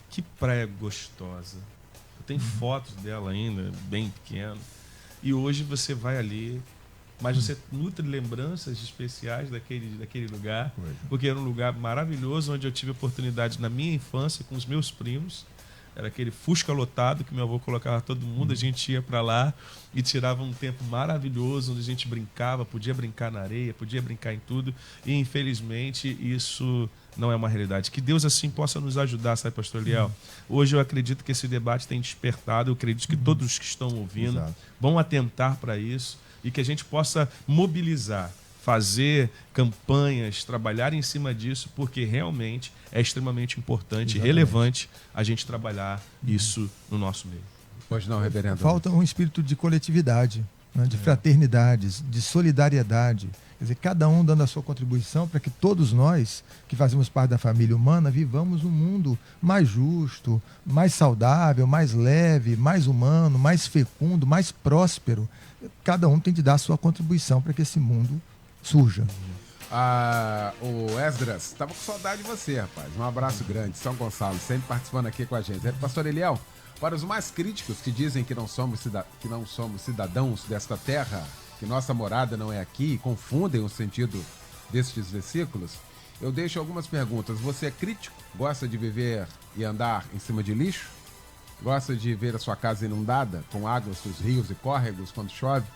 Que praia gostosa. Eu tenho fotos dela ainda, bem pequena. E hoje você vai ali, mas você nutre lembranças especiais daquele lugar, porque era um lugar maravilhoso, onde eu tive oportunidade na minha infância com os meus primos. Era aquele Fusca lotado que meu avô colocava todo mundo, a gente ia para lá e tirava um tempo maravilhoso, onde a gente brincava, podia brincar na areia, podia brincar em tudo, e infelizmente isso não é uma realidade. Que Deus assim possa nos ajudar, sabe, pastor Eliel? Hoje eu acredito que esse debate tem despertado, eu acredito que todos que estão ouvindo vão atentar para isso e que a gente possa mobilizar, fazer campanhas, trabalhar em cima disso, porque realmente é extremamente importante e relevante a gente trabalhar isso no nosso meio. Pois não, reverendo. Falta um espírito de coletividade. né, de fraternidades, de solidariedade. Quer dizer, cada um dando a sua contribuição para que todos nós, que fazemos parte da família humana, vivamos um mundo mais justo, mais saudável, mais leve, mais humano, mais fecundo, mais próspero. Cada um tem de dar a sua contribuição para que esse mundo surja. O Esdras, estava com saudade de você, rapaz. Um abraço grande. São Gonçalo, sempre participando aqui com a gente. Pastor Eliel, para os mais críticos que dizem que não somos cidadãos desta terra, que nossa morada não é aqui, confundem o sentido destes versículos, eu deixo algumas perguntas. Você é crítico? Gosta de viver e andar em cima de lixo? Gosta de ver a sua casa inundada com águas dos rios e córregos quando chove?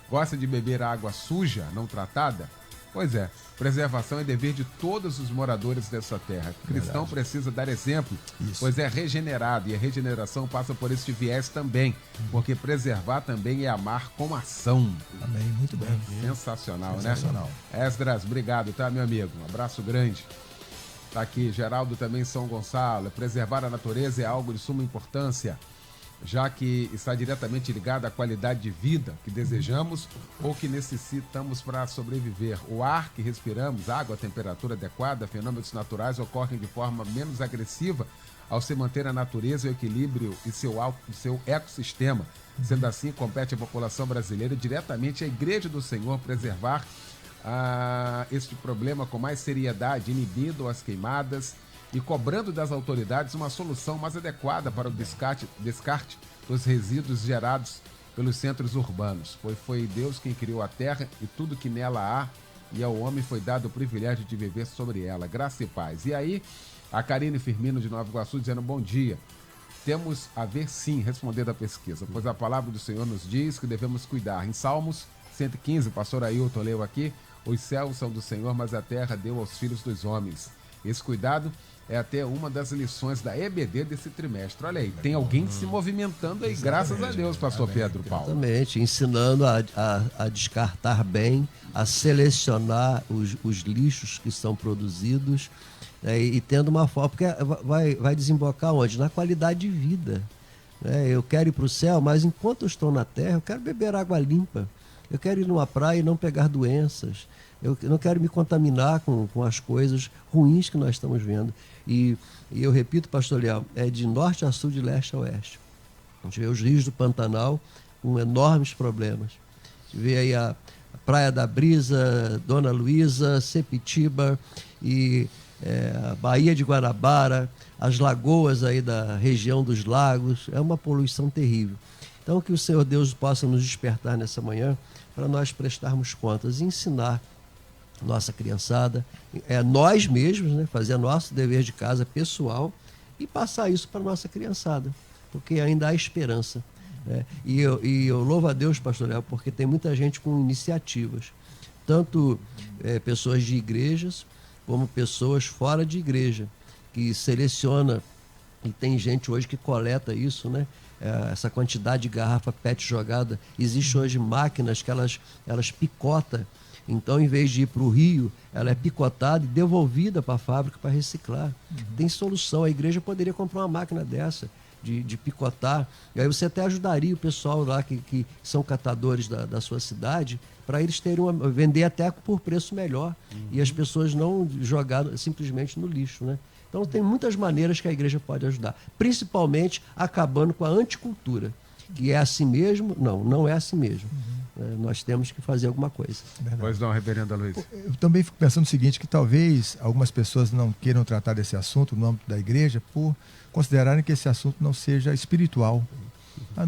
Gosta de beber água suja, não tratada? Pois é, preservação é dever de todos os moradores dessa terra. O cristão precisa dar exemplo, pois é regenerado, e a regeneração passa por este viés também, porque preservar também é amar com ação. Amém, muito bem. Sensacional, Sensacional. né? Esdras, obrigado, tá, meu amigo? Um abraço grande. Tá aqui, Geraldo também, São Gonçalo. Preservar a natureza é algo de suma importância, já que está diretamente ligado à qualidade de vida que desejamos ou que necessitamos para sobreviver. O ar que respiramos, água, temperatura adequada, fenômenos naturais ocorrem de forma menos agressiva ao se manter a natureza, o equilíbrio e seu ecossistema. Sendo assim, compete à população brasileira, diretamente à Igreja do Senhor, preservar este problema com mais seriedade, inibindo as queimadas e cobrando das autoridades uma solução mais adequada para o descarte dos resíduos gerados pelos centros urbanos, pois foi Deus quem criou a terra e tudo que nela há, e ao homem foi dado o privilégio de viver sobre ela. Graça e paz. E aí, a Karine Firmino de Nova Iguaçu dizendo bom dia. Temos a ver sim, respondendo à pesquisa, pois a palavra do Senhor nos diz que devemos cuidar. Em Salmos 115, pastor Ailton leu aqui, os céus são do Senhor, mas a terra deu aos filhos dos homens. Esse cuidado é até uma das lições da EBD desse trimestre. Olha aí, tem alguém se movimentando aí, graças a Deus, pastor Pedro Paulo. Exatamente, ensinando a descartar bem, a selecionar os lixos que são produzidos, né, e tendo uma forma, porque vai desembocar onde? Na qualidade de vida. Né? Eu quero ir para o céu, mas enquanto eu estou na terra, eu quero beber água limpa. Eu quero ir numa praia e não pegar doenças. Eu não quero me contaminar com as coisas ruins que nós estamos vendo. E eu repito, pastor Leal, é de norte a sul, de leste a oeste. A gente vê os rios do Pantanal com enormes problemas. A gente vê aí a Praia da Brisa, Dona Luísa, Sepitiba e a Baía de Guanabara, as lagoas aí da região dos lagos. É uma poluição terrível. Então, que o Senhor Deus possa nos despertar nessa manhã para nós prestarmos contas e ensinar nossa criançada, nós mesmos, né, fazer nosso dever de casa pessoal e passar isso para nossa criançada, porque ainda há esperança. Né? E eu louvo a Deus, pastor Léo, porque tem muita gente com iniciativas, tanto pessoas de igrejas, como pessoas fora de igreja, que seleciona, e tem gente hoje que coleta isso, né? Essa quantidade de garrafa PET jogada. Existe hoje máquinas que elas picotam. Então, em vez de ir para o rio, ela é picotada e devolvida para a fábrica para reciclar. Tem solução. A igreja poderia comprar uma máquina dessa, de picotar. E aí você até ajudaria o pessoal lá que são catadores da sua cidade, para eles terem vender até por preço melhor. E as pessoas não jogar simplesmente no lixo, né? Então, tem muitas maneiras que a igreja pode ajudar, principalmente acabando com a anticultura, que é assim mesmo? Não é assim mesmo. Nós temos que fazer alguma coisa. Pois não, reverendo Luiz. Eu também fico pensando o seguinte, que talvez algumas pessoas não queiram tratar desse assunto no âmbito da igreja por considerarem que esse assunto não seja espiritual.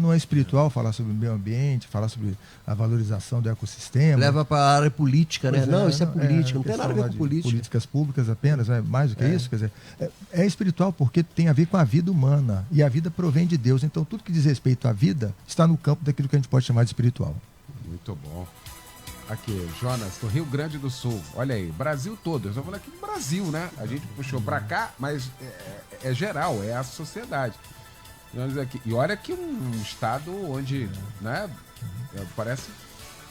Não é espiritual falar sobre o meio ambiente, falar sobre a valorização do ecossistema. Leva para a área política, né? Isso é política, não tem nada a ver com política. Políticas públicas apenas, né? Mais do que isso. Quer dizer, é espiritual porque tem a ver com a vida humana. E a vida provém de Deus. Então, tudo que diz respeito à vida está no campo daquilo que a gente pode chamar de espiritual. Muito bom. Aqui, Jonas, do Rio Grande do Sul. Olha aí, Brasil todo. Eu estou falando aqui do Brasil, né? A gente puxou para cá, mas é geral, é a sociedade. E olha que um estado onde, né, parece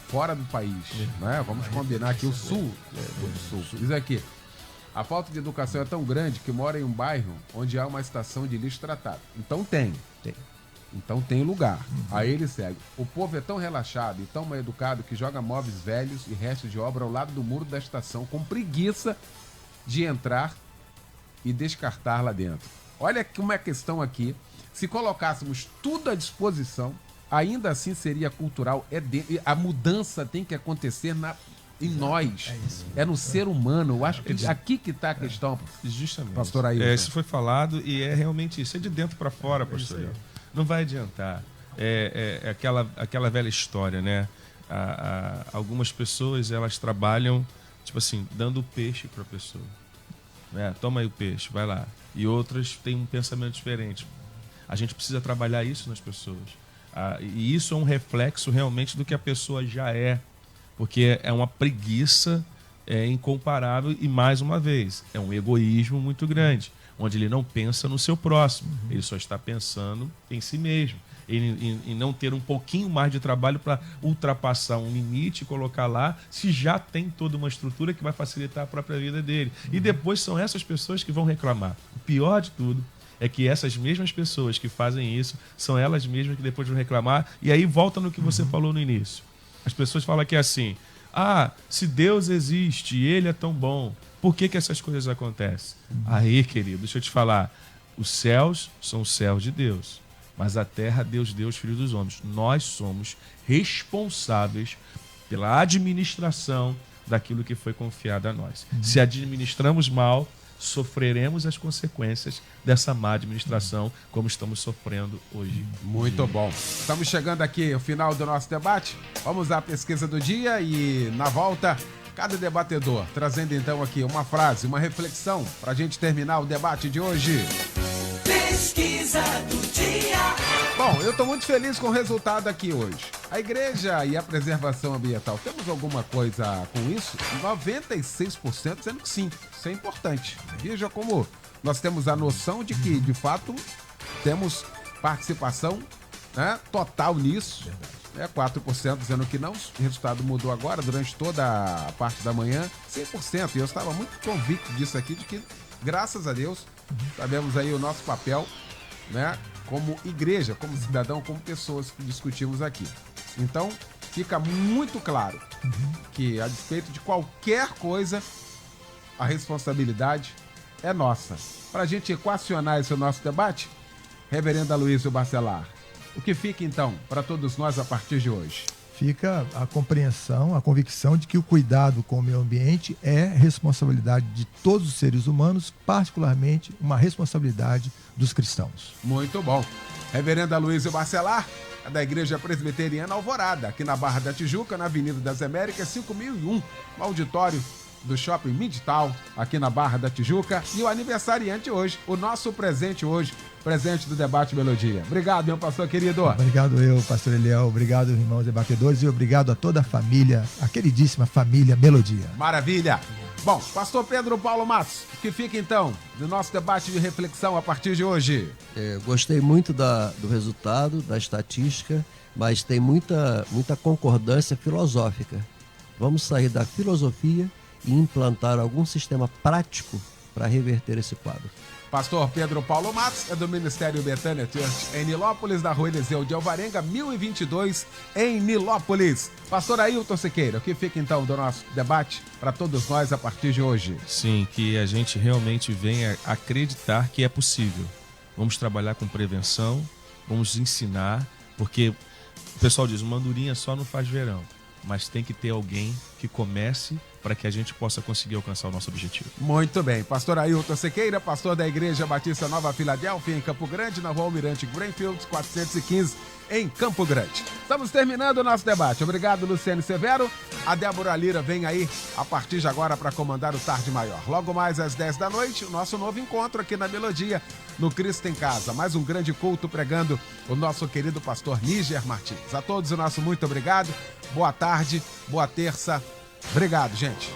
fora do país, né? Vamos combinar aqui o sul do sul. Diz aqui, a falta de educação é tão grande que mora em um bairro onde há uma estação de lixo tratado. Então tem. Então tem lugar. Aí ele segue. O povo é tão relaxado e tão mal educado que joga móveis velhos e restos de obra ao lado do muro da estação com preguiça de entrar e descartar lá dentro. Olha como é a questão aqui. Se colocássemos tudo à disposição, ainda assim seria cultural. A mudança tem que acontecer em nós. É no ser humano. Eu acho que aqui que está a questão. Justamente. Pastor Ailton. Isso foi falado e é realmente isso. É de dentro para fora, pastor. Não vai adiantar. É aquela velha história, né? Algumas pessoas, elas trabalham, tipo assim, dando peixe para a pessoa. Né? Toma aí o peixe, vai lá. E outras têm um pensamento diferente. A gente precisa trabalhar isso nas pessoas. E isso é um reflexo realmente do que a pessoa já é. Porque é uma preguiça incomparável e, mais uma vez, é um egoísmo muito grande, onde ele não pensa no seu próximo, ele só está pensando em si mesmo, em não ter um pouquinho mais de trabalho para ultrapassar um limite e colocar lá, se já tem toda uma estrutura que vai facilitar a própria vida dele. E depois são essas pessoas que vão reclamar. O pior de tudo é que essas mesmas pessoas que fazem isso são elas mesmas que depois vão reclamar. E aí volta no que você falou no início. As pessoas falam que é assim: se Deus existe e Ele é tão bom, por que essas coisas acontecem? Aí, querido, deixa eu te falar. Os céus são os céus de Deus, mas a terra, Deus deu os filhos dos homens. Nós somos responsáveis pela administração daquilo que foi confiado a nós. Se administramos mal, sofreremos as consequências dessa má administração, como estamos sofrendo hoje. Muito bom. Estamos chegando aqui ao final do nosso debate. Vamos à pesquisa do dia e, na volta, cada debatedor trazendo então aqui uma frase, uma reflexão para a gente terminar o debate de hoje. Pesquisa do dia. Bom, eu estou muito feliz com o resultado aqui hoje. A igreja e a preservação ambiental, temos alguma coisa com isso? 96% dizendo que sim, isso é importante. Veja como nós temos a noção de que, de fato, temos participação, né, total nisso. 4% dizendo que não, o resultado mudou agora, durante toda a parte da manhã, 100%. E eu estava muito convicto disso aqui, de que, graças a Deus, sabemos aí o nosso papel, né, como igreja, como cidadão, como pessoas que discutimos aqui. Então, fica muito claro que, a despeito de qualquer coisa, a responsabilidade é nossa. Para a gente equacionar esse nosso debate, Reverendo Aloysio Bacelar, o que fica, então, para todos nós a partir de hoje? Fica a compreensão, a convicção de que o cuidado com o meio ambiente é responsabilidade de todos os seres humanos, particularmente uma responsabilidade dos cristãos. Muito bom. Reverendo Aloysio Bacelar, da Igreja Presbiteriana Alvorada, aqui na Barra da Tijuca, na Avenida das Américas, 5001, no auditório do Shopping Midtown, aqui na Barra da Tijuca. E o aniversariante hoje, o nosso presente hoje, presente do Debate Melodia. Obrigado, meu pastor querido. Obrigado eu, pastor Eliel. Obrigado, irmãos debatedores. E obrigado a toda a família, a queridíssima família Melodia. Maravilha. Bom, pastor Pedro Paulo Matos, o que fica então do nosso debate de reflexão a partir de hoje? Gostei muito do resultado, da estatística, mas tem muita concordância filosófica. Vamos sair da filosofia e implantar algum sistema prático para reverter esse quadro. Pastor Pedro Paulo Matos é do Ministério Betânia Church, em Nilópolis, na Rua Eliseu de Alvarenga, 1022, em Nilópolis. Pastor Ailton Siqueira, o que fica então do nosso debate para todos nós a partir de hoje? Sim, que a gente realmente venha acreditar que é possível. Vamos trabalhar com prevenção, vamos ensinar, porque o pessoal diz, uma andorinha só não faz verão, mas tem que ter alguém que comece para que a gente possa conseguir alcançar o nosso objetivo. Muito bem. Pastor Ailton Siqueira, pastor da Igreja Batista Nova Filadélfia, em Campo Grande, na Rua Almirante Greenfield, 415, em Campo Grande. Estamos terminando o nosso debate. Obrigado, Luciane Severo. A Débora Lira vem aí a partir de agora para comandar o Tarde Maior. Logo mais às 10 da noite, o nosso novo encontro aqui na Melodia, no Cristo em Casa. Mais um grande culto pregando o nosso querido pastor Níger Martins. A todos o nosso muito obrigado. Boa tarde, boa terça. Obrigado, gente.